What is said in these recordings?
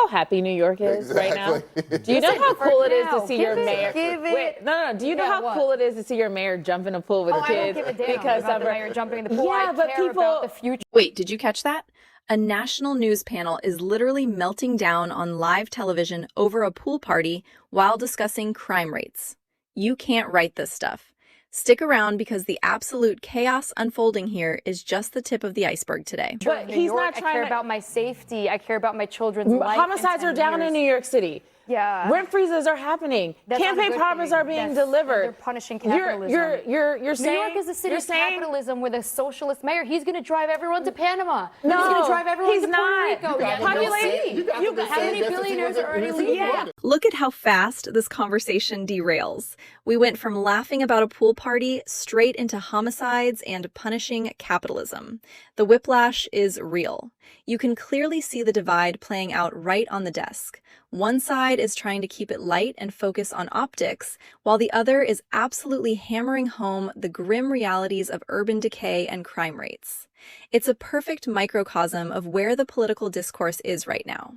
how happy New York is right now? Do you know how cool it is to see your mayor? Wait, no. Do you know how cool it is to see your mayor jump in a pool with the kids? I don't give a damn because about of the mayor jumping in the pool. Yeah, I care about the future. Wait, did you catch that? A national news panel is literally melting down on live television over a pool party while discussing crime rates. You can't write this stuff. Stick around because the absolute chaos unfolding here is just the tip of the iceberg today. But he's not trying I care about my safety. I care about my children's life. Homicides are down in New York City. Yeah. Rent freezes are happening. Campaign promises are being delivered. They're punishing capitalism. You're saying New York is a city of capitalism with a socialist mayor. He's going to drive everyone to Panama. No, he's going to drive everyone to not. Puerto Rico. How many billionaires are already leaving? Yeah. Look at how fast this conversation derails. We went from laughing about a pool party straight into homicides and punishing capitalism. The whiplash is real. You can clearly see the divide playing out right on the desk. One side is trying to keep it light and focus on optics, while the other is absolutely hammering home the grim realities of urban decay and crime rates. It's a perfect microcosm of where the political discourse is right now.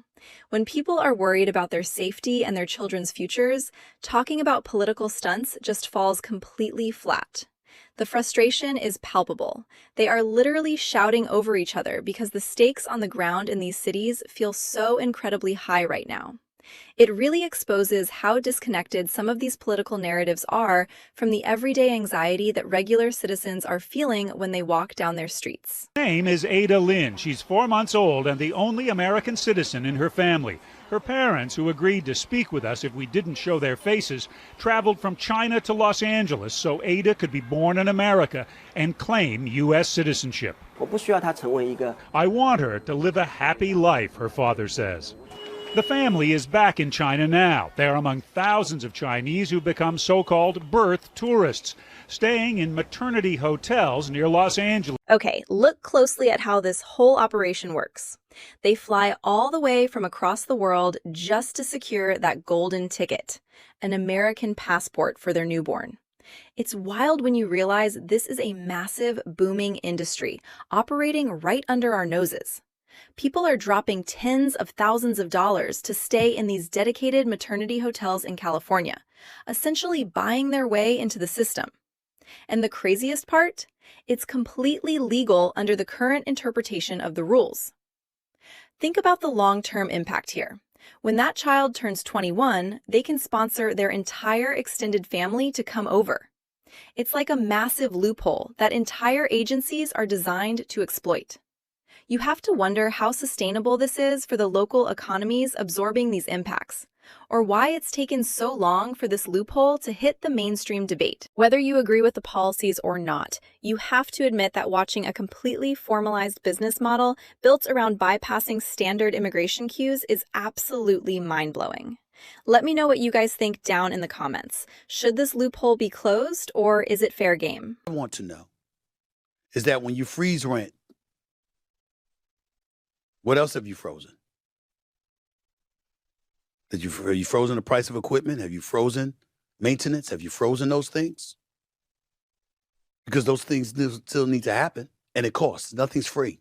When people are worried about their safety and their children's futures, talking about political stunts just falls completely flat. The frustration is palpable. They are literally shouting over each other because the stakes on the ground in these cities feel so incredibly high right now. It really exposes how disconnected some of these political narratives are from the everyday anxiety that regular citizens are feeling when they walk down their streets. Her name is Ada Lynn. She's 4 months old and the only American citizen in her family. Her parents, who agreed to speak with us if we didn't show their faces, traveled from China to Los Angeles so Ada could be born in America and claim U.S. citizenship. I want her to live a happy life, her father says. The family is back in China now. They're among thousands of Chinese who become so-called birth tourists, staying in maternity hotels near Los Angeles. Okay, look closely at how this whole operation works. They fly all the way from across the world just to secure that golden ticket, an American passport for their newborn. It's wild when you realize this is a massive, booming industry operating right under our noses. People are dropping tens of thousands of dollars to stay in these dedicated maternity hotels in California, essentially buying their way into the system. And the craziest part? It's completely legal under the current interpretation of the rules. Think about the long-term impact here. When that child turns 21, they can sponsor their entire extended family to come over. It's like a massive loophole that entire agencies are designed to exploit. You have to wonder how sustainable this is for the local economies absorbing these impacts, or why it's taken so long for this loophole to hit the mainstream debate. Whether you agree with the policies or not, you have to admit that watching a completely formalized business model built around bypassing standard immigration queues is absolutely mind-blowing. Let me know what you guys think down in the comments. Should this loophole be closed, or is it fair game? I want to know is that when you freeze rent, what else have you frozen? Have you frozen the price of equipment? Have you frozen maintenance? Have you frozen those things? Because those things still need to happen, and it costs. Nothing's free.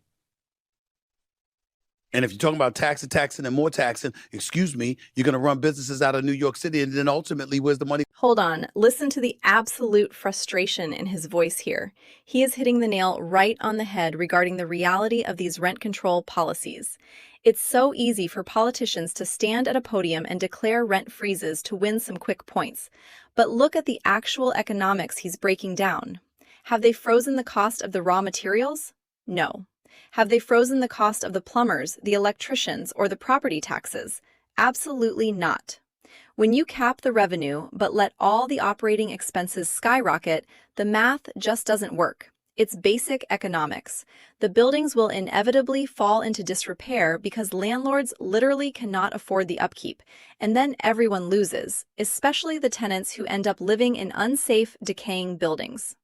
And if you're talking about taxing, and more taxing, excuse me, you're going to run businesses out of New York City, and then ultimately, where's the money? Hold on. Listen to the absolute frustration in his voice here. He is hitting the nail right on the head regarding the reality of these rent control policies. It's so easy for politicians to stand at a podium and declare rent freezes to win some quick points. But look at the actual economics he's breaking down. Have they frozen the cost of the raw materials? No. Have they frozen the cost of the plumbers, the electricians, or the property taxes? Absolutely not. When you cap the revenue but let all the operating expenses skyrocket, the math just doesn't work. It's basic economics. The buildings will inevitably fall into disrepair because landlords literally cannot afford the upkeep, and then everyone loses, especially the tenants who end up living in unsafe, decaying buildings.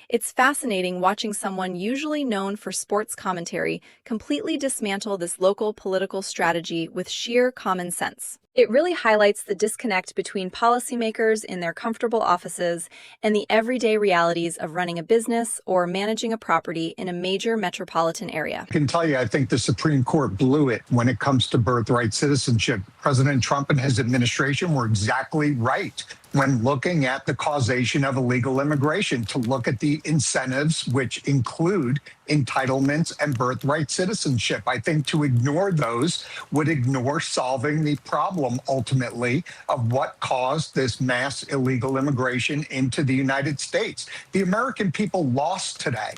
It's fascinating watching someone usually known for sports commentary completely dismantle this local political strategy with sheer common sense. It really highlights the disconnect between policymakers in their comfortable offices and the everyday realities of running a business or managing a property in a major metropolitan area. I can tell you, I think the Supreme Court blew it when it comes to birthright citizenship. President Trump and his administration were exactly right when looking at the causation of illegal immigration, to look at the incentives, which include entitlements and birthright citizenship. I think to ignore those would ignore solving the problem, ultimately, of what caused this mass illegal immigration into the United States. The American people lost today.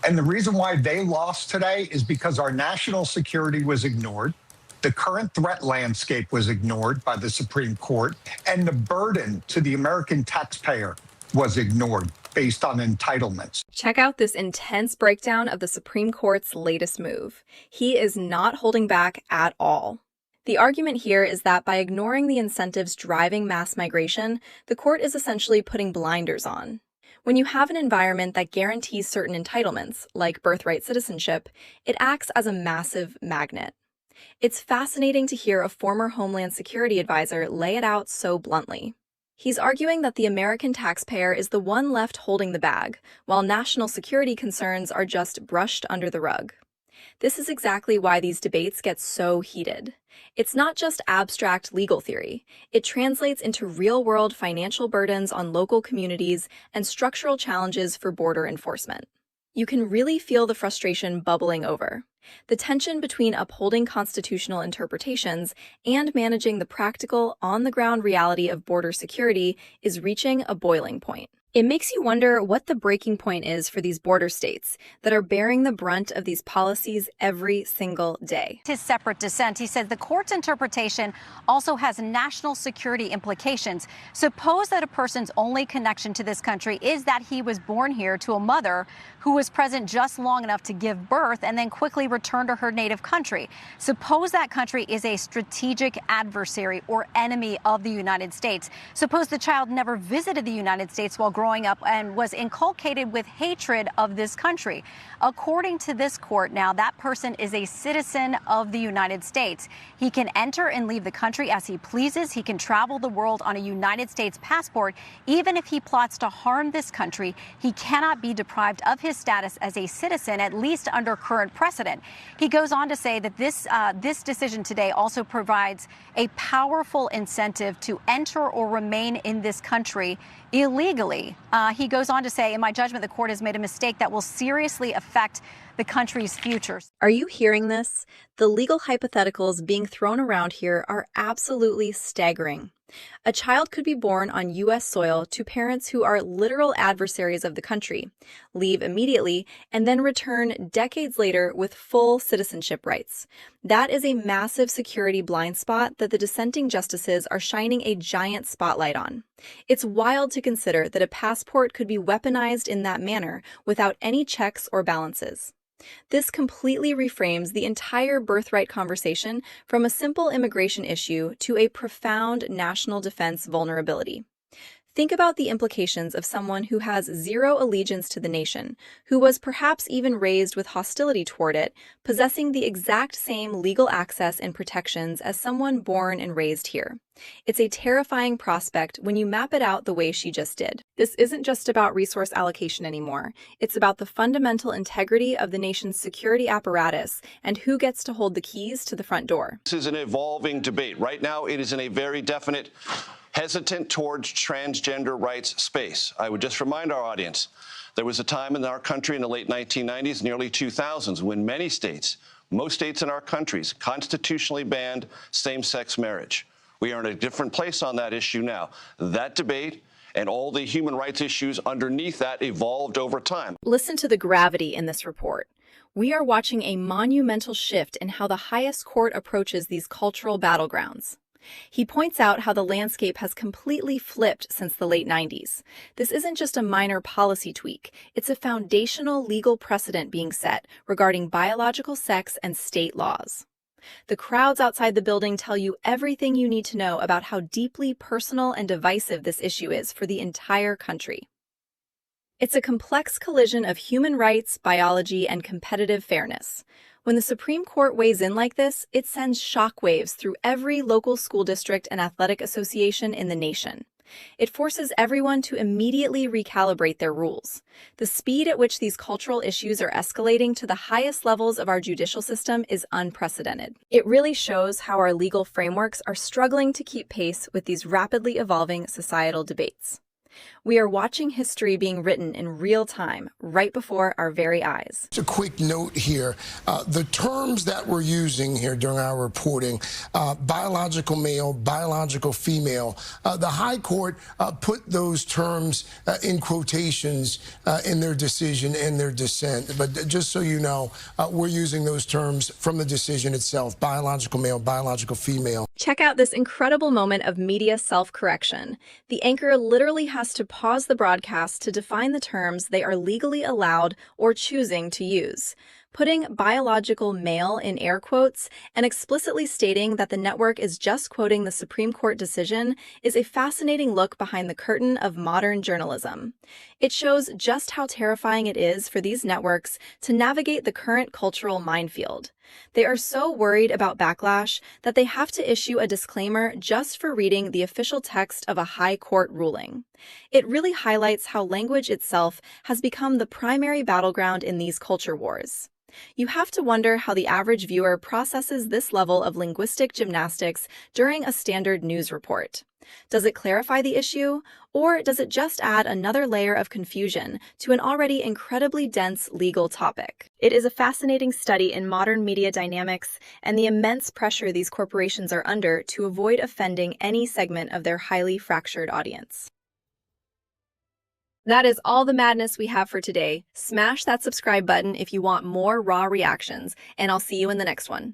And the reason why they lost today is because our national security was ignored. The current threat landscape was ignored by the Supreme Court, and the burden to the American taxpayer was ignored based on entitlements. Check out this intense breakdown of the Supreme Court's latest move. He is not holding back at all. The argument here is that by ignoring the incentives driving mass migration, the court is essentially putting blinders on. When you have an environment that guarantees certain entitlements, like birthright citizenship, it acts as a massive magnet. It's fascinating to hear a former Homeland Security advisor lay it out so bluntly. He's arguing that the American taxpayer is the one left holding the bag, while national security concerns are just brushed under the rug. This is exactly why these debates get so heated. It's not just abstract legal theory. It translates into real-world financial burdens on local communities and structural challenges for border enforcement. You can really feel the frustration bubbling over. The tension between upholding constitutional interpretations and managing the practical, on-the-ground reality of border security is reaching a boiling point. It makes you wonder what the breaking point is for these border states that are bearing the brunt of these policies every single day. His separate dissent, he said the court's interpretation also has national security implications. Suppose that a person's only connection to this country is that he was born here to a mother who was present just long enough to give birth and then quickly return to her native country. Suppose that country is a strategic adversary or enemy of the United States. Suppose the child never visited the United States while growing up and was inculcated with hatred of this country. According to this court now, that person is a citizen of the United States. He can enter and leave the country as he pleases. He can travel the world on a United States passport. Even if he plots to harm this country, he cannot be deprived of his status as a citizen, at least under current precedent. He goes on to say that this decision today also provides a powerful incentive to enter or remain in this country illegally. He goes on to say, in my judgment, the court has made a mistake that will seriously affect the country's future. Are you hearing this? The legal hypotheticals being thrown around here are absolutely staggering. A child could be born on U.S. soil to parents who are literal adversaries of the country, leave immediately, and then return decades later with full citizenship rights. That is a massive security blind spot that the dissenting justices are shining a giant spotlight on. It's wild to consider that a passport could be weaponized in that manner without any checks or balances. This completely reframes the entire birthright conversation from a simple immigration issue to a profound national defense vulnerability. Think about the implications of someone who has zero allegiance to the nation, who was perhaps even raised with hostility toward it, possessing the exact same legal access and protections as someone born and raised here. It's a terrifying prospect when you map it out the way she just did. This isn't just about resource allocation anymore. It's about the fundamental integrity of the nation's security apparatus and who gets to hold the keys to the front door. This is an evolving debate. Right now, it is in a very definite hesitant towards transgender rights space. I would just remind our audience, there was a time in our country in the late 1990s and early 2000s when many states, most states in our countries, constitutionally banned same-sex marriage. We are in a different place on that issue now. That debate and all the human rights issues underneath that evolved over time. Listen to the gravity in this report. We are watching a monumental shift in how the highest court approaches these cultural battlegrounds. He points out how the landscape has completely flipped since the late 90s. This isn't just a minor policy tweak. It's a foundational legal precedent being set regarding biological sex and state laws. The crowds outside the building tell you everything you need to know about how deeply personal and divisive this issue is for the entire country. It's a complex collision of human rights, biology, and competitive fairness. When the Supreme Court weighs in like this, it sends shockwaves through every local school district and athletic association in the nation. It forces everyone to immediately recalibrate their rules. The speed at which these cultural issues are escalating to the highest levels of our judicial system is unprecedented. It really shows how our legal frameworks are struggling to keep pace with these rapidly evolving societal debates. We are watching history being written in real time, right before our very eyes. Just a quick note here. The terms that we're using here during our reporting, biological male, biological female, the High Court put those terms in quotations in their decision and their dissent. But just so you know, we're using those terms from the decision itself, biological male, biological female. Check out this incredible moment of media self-correction. The anchor literally has to pause the broadcast to define the terms they are legally allowed or choosing to use. Putting biological male in air quotes and explicitly stating that the network is just quoting the Supreme Court decision is a fascinating look behind the curtain of modern journalism. It shows just how terrifying it is for these networks to navigate the current cultural minefield. They are so worried about backlash that they have to issue a disclaimer just for reading the official text of a high court ruling. It really highlights how language itself has become the primary battleground in these culture wars. You have to wonder how the average viewer processes this level of linguistic gymnastics during a standard news report. Does it clarify the issue, or does it just add another layer of confusion to an already incredibly dense legal topic? It is a fascinating study in modern media dynamics and the immense pressure these corporations are under to avoid offending any segment of their highly fractured audience. That is all the madness we have for today. Smash that subscribe button if you want more raw reactions, and I'll see you in the next one.